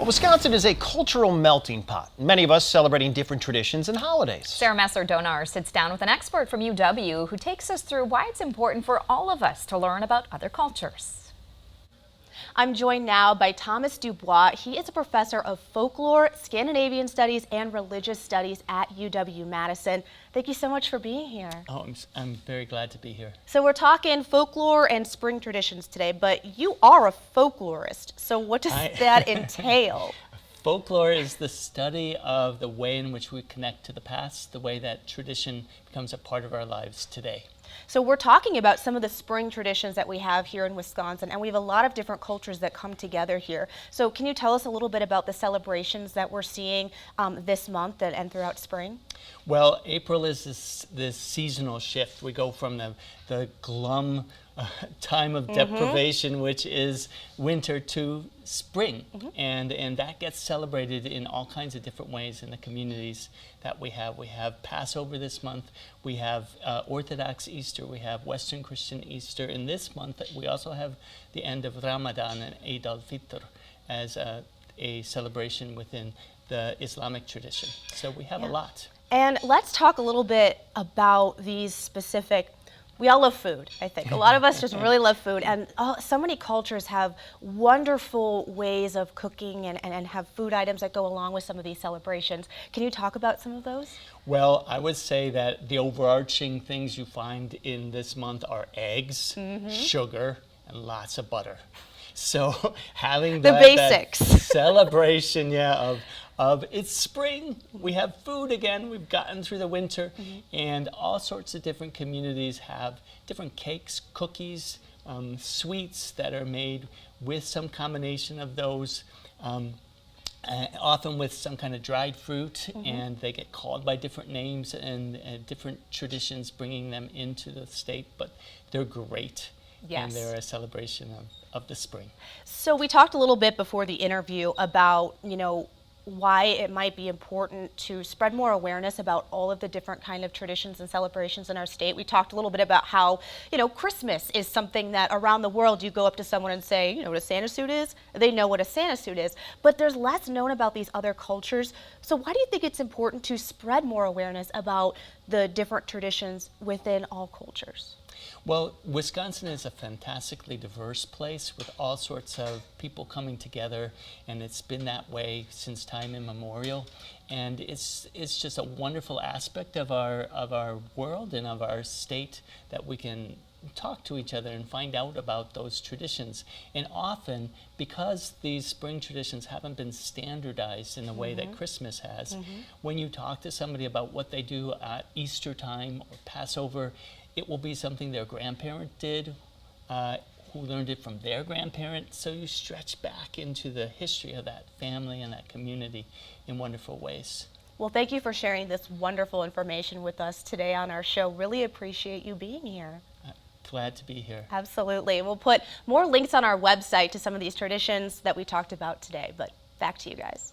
Well, Wisconsin is a cultural melting pot, many of us celebrating different traditions and holidays. Sara Maslar-Donar sits down with an expert from UW who takes us through why it's important for all of us to learn about other cultures. I'm joined now by Thomas Dubois. He is a professor of folklore, Scandinavian studies, and religious studies at UW-Madison. Thank you so much for being here. Oh, I'm very glad to be here. So we're talking folklore and spring traditions today, but you are a folklorist. So what does that entail? Folklore is the study of the way in which we connect to the past, the way that tradition becomes a part of our lives today. So we're talking about some of the spring traditions that we have here in Wisconsin, and we have a lot of different cultures that come together here. So can you tell us a little bit about the celebrations that we're seeing this month and throughout spring? Well, April is this seasonal shift. We go from the glum time of deprivation, which is winter, to spring, and that gets celebrated in all kinds of different ways in the communities that we have. We have Passover this month, we have Orthodox Easter, we have Western Christian Easter. In this month, we also have the end of Ramadan and Eid al-Fitr as a celebration within the Islamic tradition. So we have a lot. And let's talk a little bit about these specific. We all love food, I think. A lot of us just really love food, and so many cultures have wonderful ways of cooking and have food items that go along with some of these celebrations. Can you talk about some of those? Well, I would say that the overarching things you find in this month are eggs, sugar, and lots of butter. So having the basics. That celebration, of it's spring, we have food again, we've gotten through the winter, and all sorts of different communities have different cakes, cookies, sweets that are made with some combination of those, often with some kind of dried fruit, and they get called by different names and different traditions bringing them into the state, but they're great. Yes. And they're a celebration of the spring. So we talked a little bit before the interview about, why it might be important to spread more awareness about all of the different kind of traditions and celebrations in our state. We talked a little bit about how, Christmas is something that around the world you go up to someone and say, what a Santa suit is? They know what a Santa suit is. But there's less known about these other cultures. So why do you think it's important to spread more awareness about the different traditions within all cultures? Well, Wisconsin is a fantastically diverse place with all sorts of people coming together, and it's been that way since time immemorial. And it's just a wonderful aspect of our world and of our state that we can talk to each other and find out about those traditions. And often, because these spring traditions haven't been standardized in the way that Christmas has, when you talk to somebody about what they do at Easter time or Passover, it will be something their grandparent did, who learned it from their grandparent. So you stretch back into the history of that family and that community in wonderful ways. Well, thank you for sharing this wonderful information with us today on our show. Really appreciate you being here. Glad to be here. Absolutely. And we'll put more links on our website to some of these traditions that we talked about today. But back to you guys.